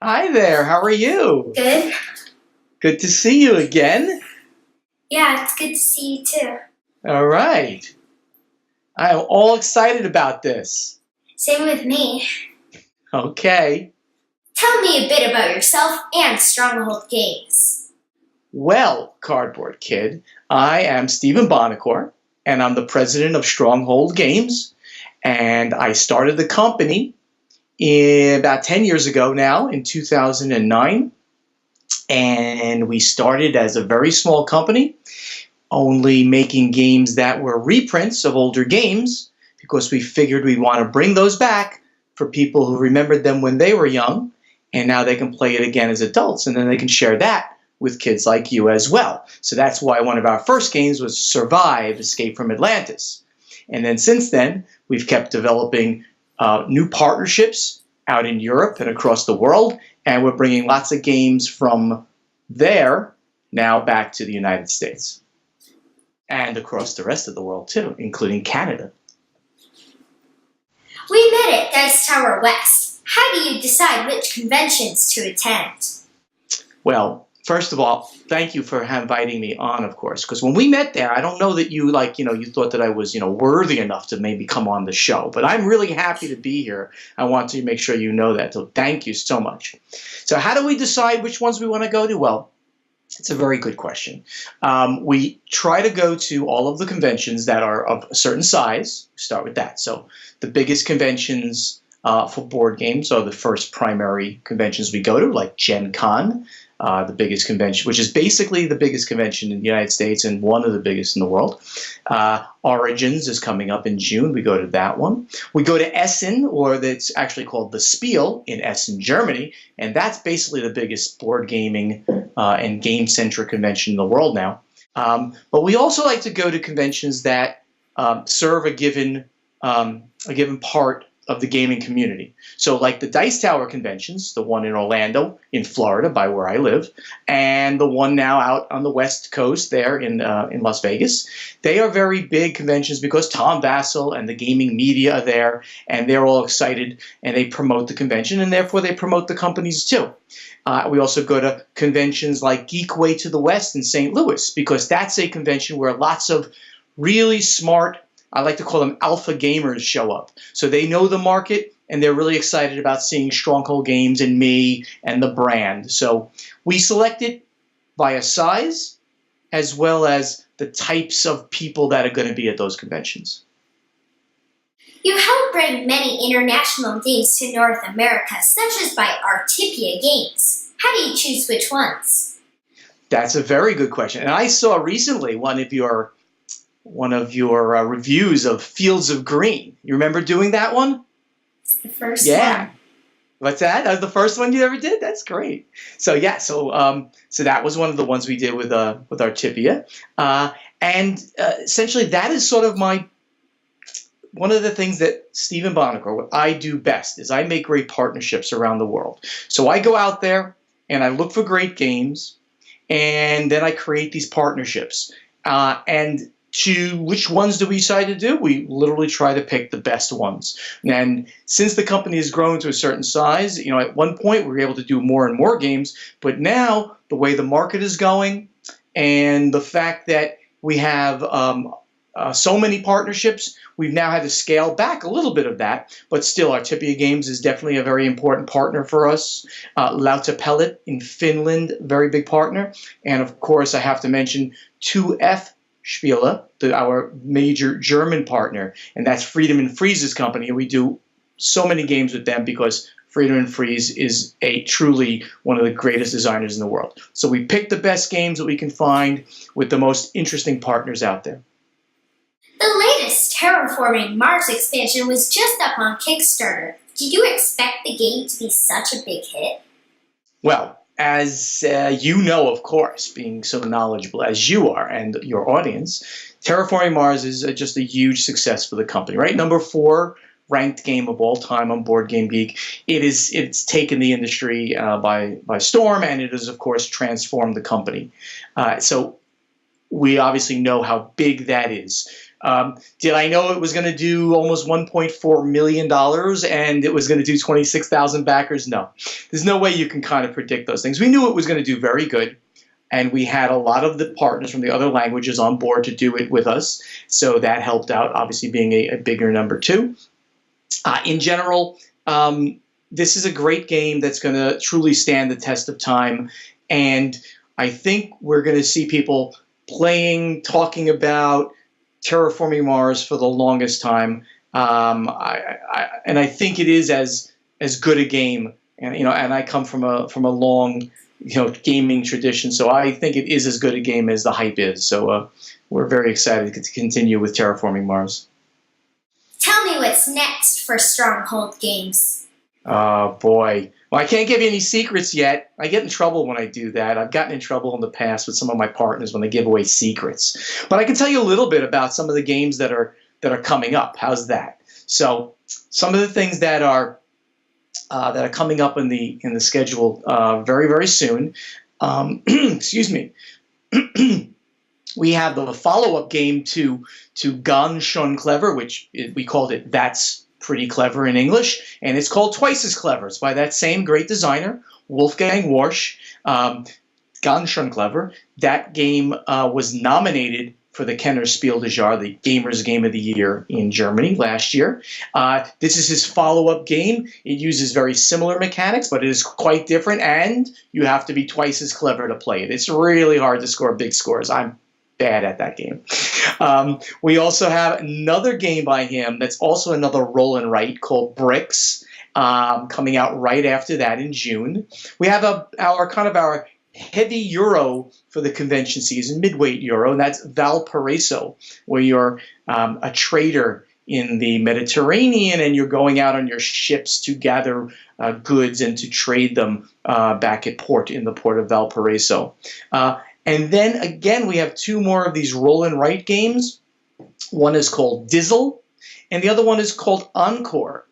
Hi there, how are you? Good. Good to see you again. Yeah, it's good to see you too. All right. I'm all excited about this. Same with me. Okay. Tell me a bit about yourself and Stronghold Games. Well, Cardboard Kid, I am Stephen Bonacore, and I'm the president of Stronghold Games. And I started the company about 10 years ago now, in 2009. And we started as a very small company, only making games that were reprints of older games because we figured we want to bring those back for people who remembered them when they were young and now they can play it again as adults and then they can share that with kids like you as well. So that's why one of our first games was Survive, Escape from Atlantis. And then since then, we've kept developing new partnerships out in Europe and across the world, and we're bringing lots of games from there now back to the United States and across the rest of the world too, including Canada. We met at Dice Tower West. How do you decide which conventions to attend? Well, first of all, thank you for inviting me on, of course, because when we met there, I don't know that you you thought that I was, worthy enough to maybe come on the show, but I'm really happy to be here. I want to make sure you know that. So thank you so much. So how do we decide which ones we want to go to? Well, it's a very good question. We try to go to all of the conventions that are of a certain size. Start with that. So the biggest conventions for board games are the first primary conventions we go to, like Gen Con, the biggest convention, which is basically the biggest convention in the United States and one of the biggest in the world. Origins is coming up in June. We go to that one. We go to Essen, or that's actually called the Spiel in Essen, Germany, and that's basically the biggest board gaming and game-centric convention in the world now. But we also like to go to conventions that serve a given part of the gaming community. So like the Dice Tower conventions, the one in Orlando, in Florida, by where I live, and the one now out on the West Coast there in Las Vegas, they are very big conventions because Tom Vassell and the gaming media are there, and they're all excited, and they promote the convention, and therefore they promote the companies too. We also go to conventions like Geekway to the West in St. Louis, because that's a convention where lots of really smart, I like to call them alpha gamers, show up. So they know the market and they're really excited about seeing Stronghold Games and me and the brand. So we select it by a size as well as the types of people that are going to be at those conventions. You help bring many international games to North America, such as by Artipia Games. How do you choose which ones? That's a very good question. And I saw recently one of your reviews of Fields of Green. You remember doing that one? It's the first Yeah. one. What's that? That was the first one you ever did? That's great. So yeah, so that was one of the ones we did with Artipia, and essentially that is sort of my one of the things that Stephen Bonacore, what I do best is I make great partnerships around the world. So I go out there and I look for great games, and then I create these partnerships. And to which ones do we decide to do? We literally try to pick the best ones. And since the company has grown to a certain size, at one point we were able to do more and more games, but now the way the market is going and the fact that we have so many partnerships, we've now had to scale back a little bit of that, but still Artipia Games is definitely a very important partner for us. Lautapellit in Finland, very big partner. And of course, I have to mention 2F Spiele, our major German partner, and that's Freedom and Freeze's company. And we do so many games with them because Freedom and Freeze is truly one of the greatest designers in the world. So we pick the best games that we can find with the most interesting partners out there. The latest Terraforming Mars expansion was just up on Kickstarter. Did you expect the game to be such a big hit? Well, as you know, of course, being so knowledgeable as you are and your audience, Terraforming Mars is just a huge success for the company, right? Number 4 ranked game of all time on Board Game Geek. It's taken the industry by storm, and it has, of course, transformed the company. So we obviously know how big that is. Did I know it was going to do almost $1.4 million and it was going to do 26,000 backers? No. There's no way you can kind of predict those things. We knew it was going to do very good, and we had a lot of the partners from the other languages on board to do it with us, so that helped out, obviously being a bigger number too. In general, this is a great game that's going to truly stand the test of time, and I think we're going to see people playing, talking about Terraforming Mars for the longest time, and I think it is as good a game. And and I come from a long gaming tradition, so I think it is as good a game as the hype is. So we're very excited to continue with Terraforming Mars. Tell me what's next for Stronghold Games. Oh boy. Well, I can't give you any secrets yet. I get in trouble when I do that. I've gotten in trouble in the past with some of my partners when they give away secrets. But I can tell you a little bit about some of the games that are coming up. How's that? So some of the things that are coming up in the schedule very, very soon. Excuse me. We have the follow-up game to Ganz Schön Clever, which we called it That's Pretty Clever in English, and it's called Twice as Clever. It's by that same great designer, Wolfgang Warsch. Ganz Schön Clever. That game was nominated for the Kenner Spiel des Jahres, the Gamers Game of the Year in Germany last year. This is his follow-up game. It uses very similar mechanics, but it is quite different, and you have to be twice as clever to play it. It's really hard to score big scores. I'm bad at that game. We also have another game by him that's also another roll and write called Bricks, coming out right after that in June. We have our heavy Euro for the convention season, midweight Euro, and that's Valparaiso, where you're a trader in the Mediterranean and you're going out on your ships to gather goods and to trade them back at port in the port of Valparaiso. And then again, we have two more of these roll and write games. One is called Dizzle, and the other one is called Encore.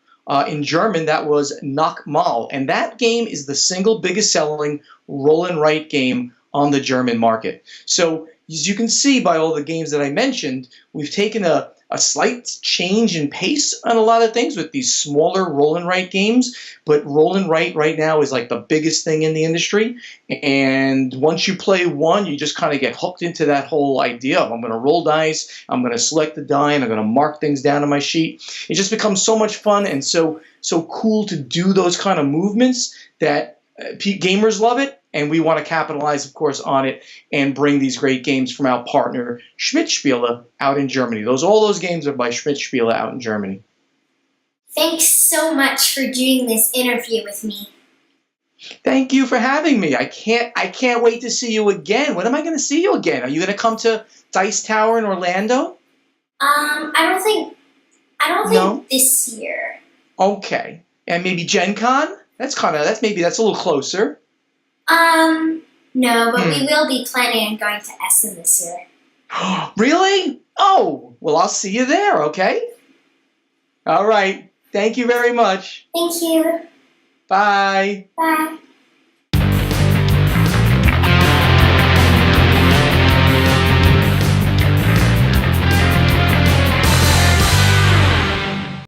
In German, that was Nochmal, and that game is the single biggest selling roll and write game on the German market. So as you can see by all the games that I mentioned, we've taken a slight change in pace on a lot of things with these smaller roll and write games, but roll and write right now is like the biggest thing in the industry. And once you play one, you just kind of get hooked into that whole idea of I'm going to roll dice, I'm going to select the die, and I'm going to mark things down on my sheet. It just becomes so much fun and so cool to do those kind of movements that gamers love it. And we want to capitalize, of course, on it and bring these great games from our partner Schmidt-Spiele out in Germany. All those games are by Schmidt-Spiele out in Germany. Thanks so much for doing this interview with me. Thank you for having me. I can't wait to see you again. When am I going to see you again? Are you going to come to Dice Tower in Orlando? I don't think No? this year. Okay. And maybe Gen Con? That's a little closer. No, but we will be planning on going to Essen this year. Really? Oh, well, I'll see you there, okay? All right. Thank you very much. Thank you. Bye. Bye.